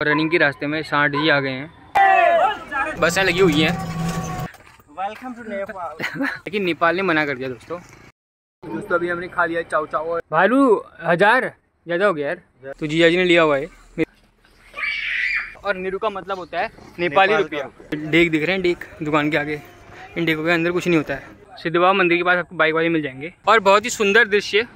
Running के रास्ते में सांड जी आ गए हैं, बसें लगी हुई हैं। Welcome to Nepal. लेकिन नेपाल ने मना कर दिया दोस्तों। अभी हमने खा लिया चाव चाव। भालू 1000 ज़्यादा हो गया यार। तो जीजा जी ने लिया हुआ है। और निरू का मतलब होता है नेपाली रुपया। डेक दिख रहे हैं, डेक दुकान के आगे। इन डेकों के अंदर कुछ नहीं होता है। सिद्ध बाबा मंदिर के पास आपको बाइक वाले मिल जाएंगे। और बहुत ही सुंदर दृश्य।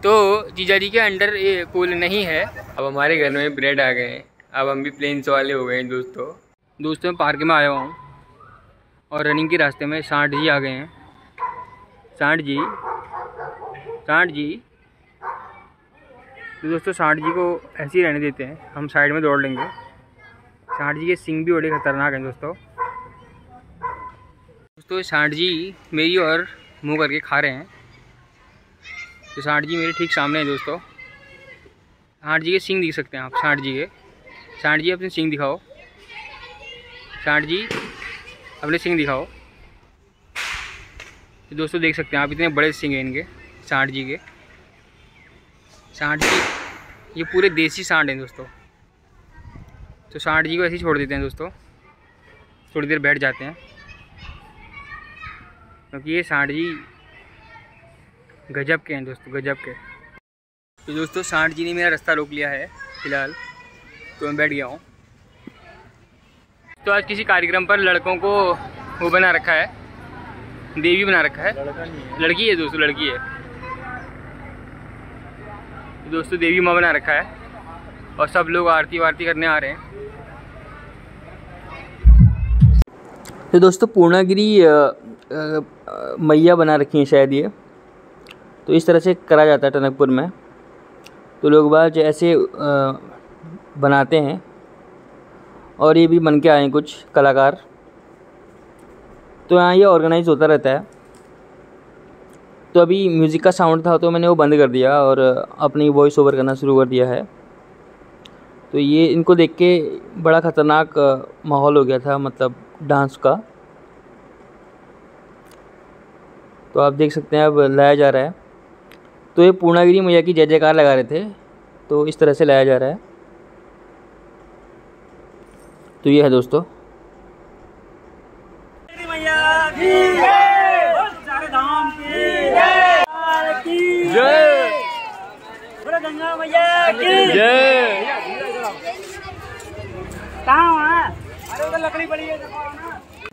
तो जीजा जी के अंडर ये पुल नहीं है। अब हमारे घर में ब्रेड आ गए हैं। अब हम भी प्लेन्स वाले हो गए हैं दोस्तों मैं पार्क में आया हुआ हूँ और रनिंग के रास्ते में सांड जी आ गए हैं। सांड जी तो दोस्तों सांड जी को ऐसे ही रहने देते हैं, हम साइड में दौड़ लेंगे। सांड जी के सींग भी बड़े खतरनाक हैं दोस्तों। सांड जी मेरी और मुँह करके खा रहे हैं। तो सांड जी मेरे ठीक सामने है दोस्तों। सांड जी के सींग दिख सकते हैं आप। सांड जी अपने सींग दिखाओ। सांड जी अपने सींग दिखाओ। तो दोस्तों देख सकते हैं आप, इतने बड़े सींग हैं इनके सांड जी के। सांड जी ये पूरे देसी सांड हैं दोस्तों। तो सांड जी को ऐसे ही छोड़ देते हैं दोस्तों, थोड़ी देर बैठ जाते हैं क्योंकि ये सांड जी गजब के हैं दोस्तों, गजब के। तो दोस्तों सांड जी ने मेरा रास्ता रोक लिया है फिलहाल, तो मैं बैठ गया हूँ। तो आज किसी कार्यक्रम पर लड़कों को वो बना रखा है, देवी बना रखा है। लड़की है दोस्तों, लड़की है दोस्तों, देवी माँ बना रखा है और सब लोग आरती वारती करने आ रहे हैं। तो दोस्तों पूर्णागिरी मैया बना रखी है शायद ये। तो इस तरह से करा जाता है टनकपुर में। तो लोग बाग ऐसे बनाते हैं और ये भी बन के आए हैं कुछ कलाकार। तो यहाँ ये ऑर्गेनाइज होता रहता है। तो अभी म्यूज़िक का साउंड था तो मैंने वो बंद कर दिया और अपनी वॉइस ओवर करना शुरू कर दिया है। तो ये इनको देख के बड़ा ख़तरनाक माहौल हो गया था, मतलब डांस का। तो आप देख सकते हैं अब लाया जा रहा है। तो ये पूर्णागिरी मैया की जय जयकार लगा रहे थे, तो इस तरह से लाया जा रहा है। तो ये है दोस्तों।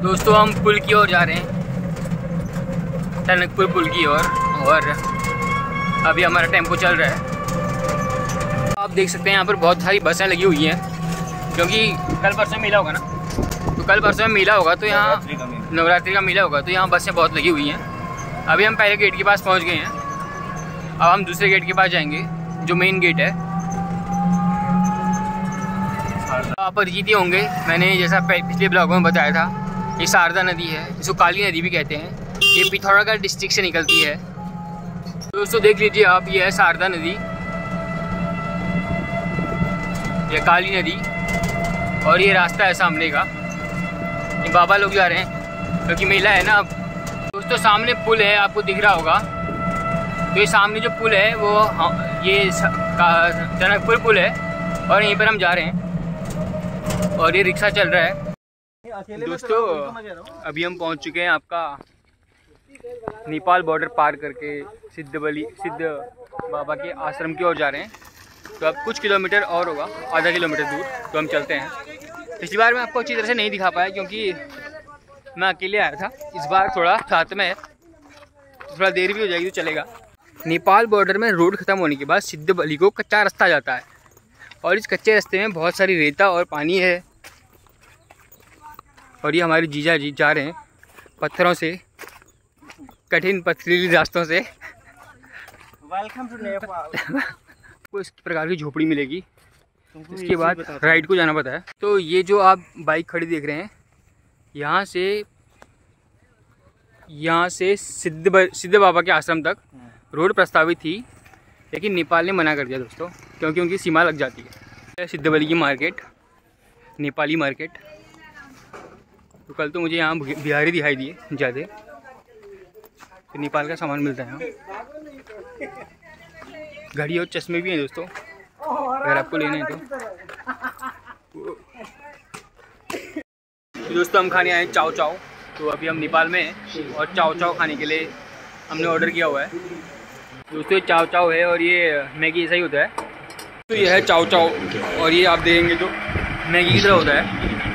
दोस्तों हम पुल की ओर जा रहे हैं, टनकपुर पुल की ओर। और अभी हमारा टेम्पो चल रहा है। आप देख सकते हैं यहाँ पर बहुत सारी बसें लगी हुई हैं क्योंकि कल परसों मेला होगा ना। तो कल परसों में मेला होगा तो यहाँ नवरात्रि का मेला होगा, तो यहाँ बसें बहुत लगी हुई हैं। अभी हम पहले गेट के पास पहुँच गए हैं। अब हम दूसरे गेट के पास जाएंगे जो मेन गेट है। आप परिचित ही होंगे, मैंने जैसा पिछले ब्लॉग में बताया था, ये शारदा नदी है, इसको काली नदी भी कहते हैं। ये पिथौरागढ़ डिस्ट्रिक्ट से निकलती है। तो दोस्तों देख लीजिए आप, ये है शारदा नदी, ये काली नदी और ये रास्ता है सामने का। ये बाबा लोग जा रहे हैं क्योंकि मेला है ना। अब दोस्तों सामने पुल है, आपको दिख रहा होगा। तो ये सामने जो पुल है वो ये टनकपुर पुल है और यहीं पर हम जा रहे हैं और ये रिक्शा चल रहा है। दोस्तों अभी हम पहुंच चुके हैं आपका नेपाल बॉर्डर पार करके सिद्ध बाबा के आश्रम की ओर जा रहे हैं। तो अब कुछ किलोमीटर और होगा, आधा किलोमीटर दूर, तो हम चलते हैं। पिछली बार मैं आपको अच्छी तरह से नहीं दिखा पाया क्योंकि मैं अकेले आया था। इस बार थोड़ा साथ में है, थोड़ा देर भी हो जाएगी तो चलेगा। नेपाल बॉर्डर में रोड ख़त्म होने के बाद सिद्ध बली को कच्चा रास्ता जाता है और इस कच्चे रास्ते में बहुत सारी रेता और पानी है। और ये हमारे जीजा जी जा रहे हैं पत्थरों से, कठिन पथरीली रास्तों से। Welcome to Nepal. आपको इस प्रकार की झोपड़ी मिलेगी, इसके बाद राइट को जाना पड़ता है। तो ये जो आप बाइक खड़ी देख रहे हैं, यहाँ से सिद्ध बाबा के आश्रम तक रोड प्रस्तावित थी, लेकिन नेपाल ने मना कर दिया दोस्तों, क्योंकि उनकी सीमा लग जाती है। सिद्ध बली की मार्केट, नेपाली मार्केट। तो कल तो मुझे यहाँ बिहारी दिखाई दिए ज़्यादा, तो नेपाल का सामान मिलता है यहाँ। घड़ी और चश्मे भी हैं दोस्तों, अगर आपको लेने हैं तो दोस्तों हम खाने आए हैं चाव चाव। तो अभी हम नेपाल में हैं और चाव चाव खाने के लिए हमने ऑर्डर किया हुआ है। दोस्तों ये चाव चाव है और ये मैगी ऐसा ही होता है। तो ये है चाव चाव और ये आप देखेंगे तो मैगी की तरह होता है।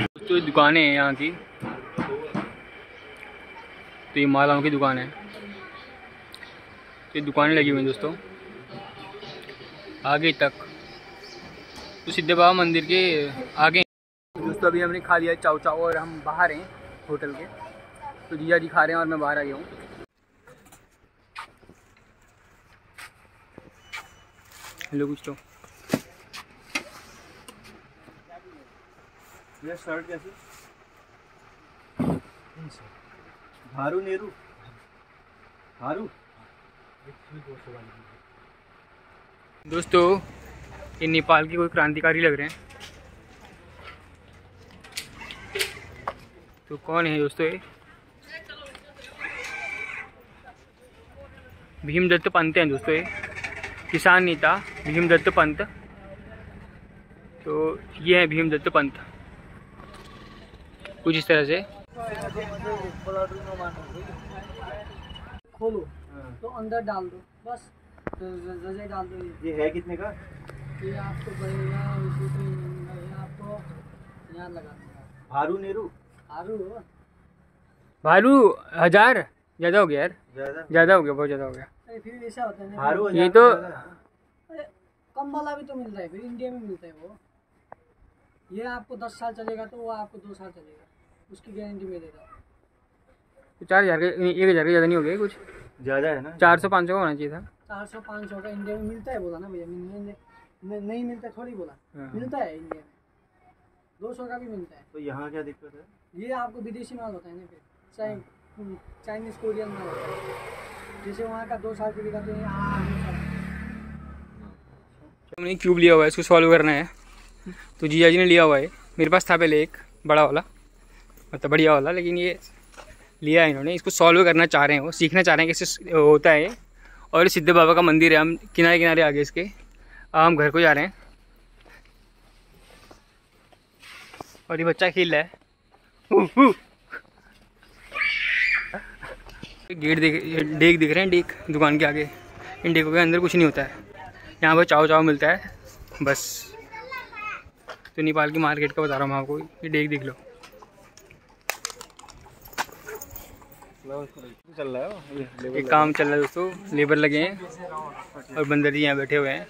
दोस्तों ये दुकानें हैं यहाँ की। तो ये मालाओं की दुकान है। तो ये दुकानें लगी हुई हैं दोस्तों आगे तक, तो सिद्धे बाबा मंदिर के आगे। दोस्तों अभी हमने खा लिया चाव चाव और हम बाहर हैं होटल के। तो जीजा जी खा रहे हैं और मैं बाहर आ गया हूँ। हेलो कुछ तो ये शर्ट कैसी? भारू नेहरू भारू। दोस्तों ये नेपाल के कोई क्रांतिकारी लग रहे हैं। तो कौन है दोस्तों ये? भीमदत्त पंत हैं दोस्तों ये, किसान नेता भीमदत्त पंत। तो ये है भीमदत्त पंत कुछ इस तरह से। खोलो तो अंदर डाल दो बस, रजाई डाल दो। ये है कितने का? ये आपको पड़ेगा, आपको यहाँ लगा देगा। भारू नेहरू भालू 1000 ज़्यादा हो गया यार, ज़्यादा हो गया, बहुत ज़्यादा हो गया। अरे फिर ऐसा होता है ना, भारू ये तो अरे कम वाला भी तो मिल रहा है, फिर इंडिया में मिलता है वो। ये आपको 10 साल चलेगा तो वो आपको 2 साल चलेगा, उसकी गारंटी में देगा। 4000 का 1000 का ज़्यादा नहीं हो गया कुछ, ज़्यादा है ना। 400-500 का होना चाहिए था। 400-500 का इंडिया में मिलता है बोला ना भैया, नहीं मिलता थोड़ी बोला, मिलता है इंडिया में 200 का भी मिलता है। तो यहाँ क्या दिक्कत है? ये आपको विदेशी माल होता है ना, फिर चाहे चाइनीज कोरियन माल होता है। जैसे वहाँ का 2 साल चलेगा तो हमने क्यूब लिया हुआ है, इसको सॉल्व करना है। तो जीजा जी ने लिया हुआ है, मेरे पास था पहले एक बड़ा वाला, मतलब बढ़िया वाला, लेकिन ये लिया है इन्होंने। इसको सॉल्व करना चाह रहे हैं, वो सीखना चाह रहे हैं कैसे होता है। और सिद्धे बाबा का मंदिर है, हम किनारे किनारे आगे इसके। हम घर को जा रहे हैं और ये बच्चा खेल रहा है। गेट डेक दिख रहे हैं, डेक दुकान के आगे। इन डेकों के अंदर कुछ नहीं होता है, यहाँ पर चाव चाव मिलता है बस। तो नेपाल की मार्केट का बता रहा हूँ मैं आपको, ये डेक देख लो। चल रहा है ये काम चल रहा है दोस्तों, लेबर लगे हैं और बंदर जी यहाँ बैठे हुए हैं।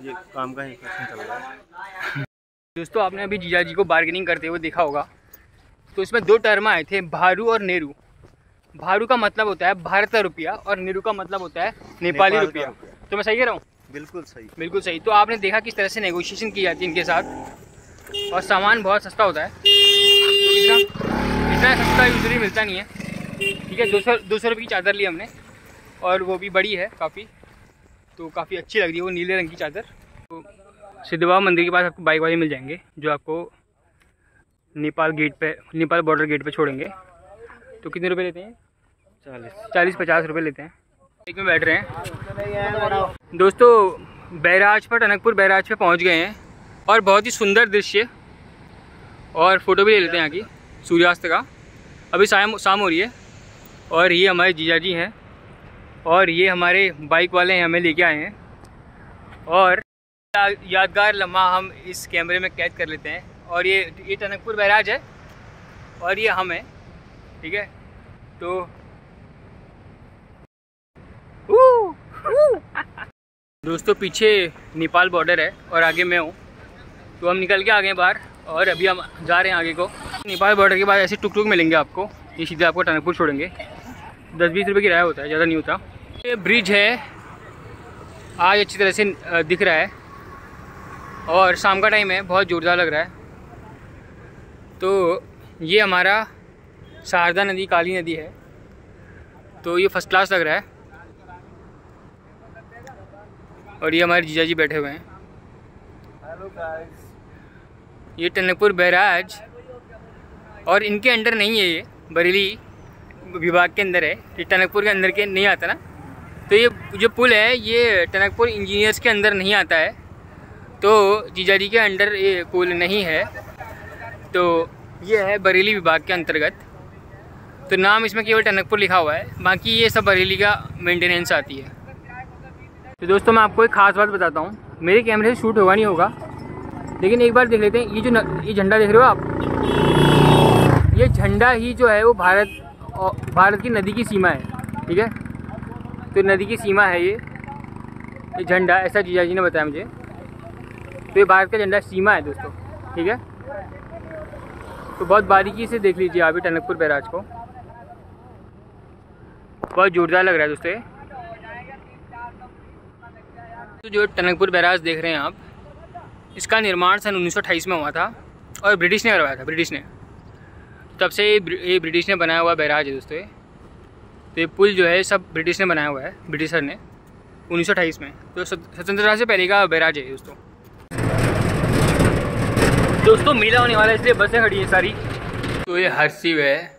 ये काम का ही चल रहा है। दोस्तों आपने अभी जीजा जी को बार्गेनिंग करते हुए देखा होगा। तो इसमें 2 टर्म आए थे, भारू और नेहरू। भारू का मतलब होता है भारत का रुपया और नेहरू का मतलब होता है नेपाली रुपया। तो मैं सही कह रहा हूँ? बिल्कुल सही, बिल्कुल सही। तो आपने देखा किस तरह से नेगोशिएशन की जाती है इनके साथ, और सामान बहुत सस्ता होता है। तो इतना सस्ता यूजुअली मिलता नहीं है। ठीक है, 200 रुपये की चादर ली हमने, और वो भी बड़ी है काफ़ी, तो काफ़ी अच्छी लग रही है वो नीले रंग की चादर। तो सिद्धे बाबा मंदिर के पास आपको बाइक वाले मिल जाएंगे जो आपको नेपाल बॉर्डर गेट पे छोड़ेंगे। तो कितने रुपए लेते हैं? 40-50 रुपये लेते हैं। बाइक में बैठ रहे हैं दोस्तों। बैराज पर, टनकपुर बैराज पे पहुंच गए हैं और बहुत ही सुंदर दृश्य, और फ़ोटो भी ले लेते हैं यहाँ की सूर्यास्त का। अभी शाम हो रही है और ये हमारे जीजा जी हैं और ये हमारे बाइक वाले हैं, हमें लेके आए हैं। और यादगार लम्हा हम इस कैमरे में कैद कर लेते हैं। और ये टनकपुर बैराज है और ये हम हैं, ठीक है। तो दोस्तों पीछे नेपाल बॉर्डर है और आगे मैं हूँ। तो हम निकल के आ गए बाहर और अभी हम जा रहे हैं आगे को। नेपाल बॉर्डर के बाद ऐसे टुक टुक मिलेंगे आपको, ये सीधे आपको टनकपुर छोड़ेंगे। 10-20 रुपये किराया होता है, ज़्यादा नहीं होता। ये ब्रिज है, आज अच्छी तरह से दिख रहा है और शाम का टाइम है, बहुत ज़ोरदार लग रहा है। तो ये हमारा शारदा नदी, काली नदी है, तो ये फर्स्ट क्लास लग रहा है। और ये हमारे जीजा जी बैठे हुए हैं। हेलो गाइस, ये टनकपुर बैराज और इनके अंडर नहीं है, ये बरेली विभाग के अंदर है। ये टनकपुर के अंदर के नहीं आता ना। तो ये जो पुल है ये टनकपुर इंजीनियर्स के अंदर नहीं आता है। तो जीजा जी के अंडर ये पुल नहीं है, तो ये है बरेली विभाग के अंतर्गत। तो नाम इसमें केवल टनकपुर लिखा हुआ है, बाकी ये सब बरेली का मेंटेनेंस आती है। तो दोस्तों मैं आपको एक ख़ास बात बताता हूँ, मेरे कैमरे से शूट होगा नहीं होगा, लेकिन एक बार देख लेते हैं। ये झंडा देख रहे हो आप, ये झंडा ही जो है वो भारत की नदी की सीमा है, ठीक है। तो नदी की सीमा है ये झंडा, ऐसा जीजा जी ने बताया मुझे। तो ये भारत का झंडा सीमा है दोस्तों, ठीक है। तो बहुत बारीकी से देख लीजिए आप टनकपुर बैराज को, बहुत जोरदार लग रहा है दोस्तों ये। तो जो टनकपुर बैराज देख रहे हैं आप, इसका निर्माण सन 1928 में हुआ था और ब्रिटिश ने करवाया था, ब्रिटिश ने। तब से ये ब्रिटिश ने बनाया हुआ बैराज है दोस्तों ये। तो ये पुल जो है सब ब्रिटिश ने बनाया हुआ है, ब्रिटिशर ने 1928 में। तो स्वतंत्रता से पहले का बैराज है दोस्तों मेला होने वाला है इसलिए बसें खड़ी हैं सारी। तो ये हर्षिव है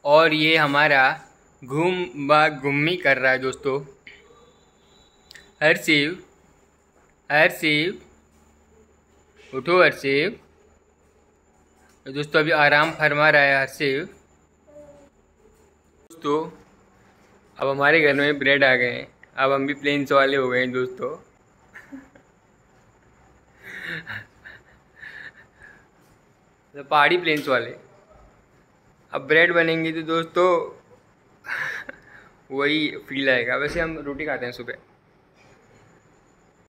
और ये हमारा घूमी कर रहा है दोस्तों। हर्षिव हर्षिव उठो हर्षिव। दोस्तों अभी आराम फरमा रहा है हर्षिव। दोस्तों अब हमारे घर में ब्रेड आ गए हैं, अब हम भी प्लेन्स वाले हो गए हैं दोस्तों। तो पहाड़ी प्लेन्स वाले। अब ब्रेड बनेंगे तो दोस्तों वही फील आएगा। वैसे हम रोटी खाते हैं सुबह।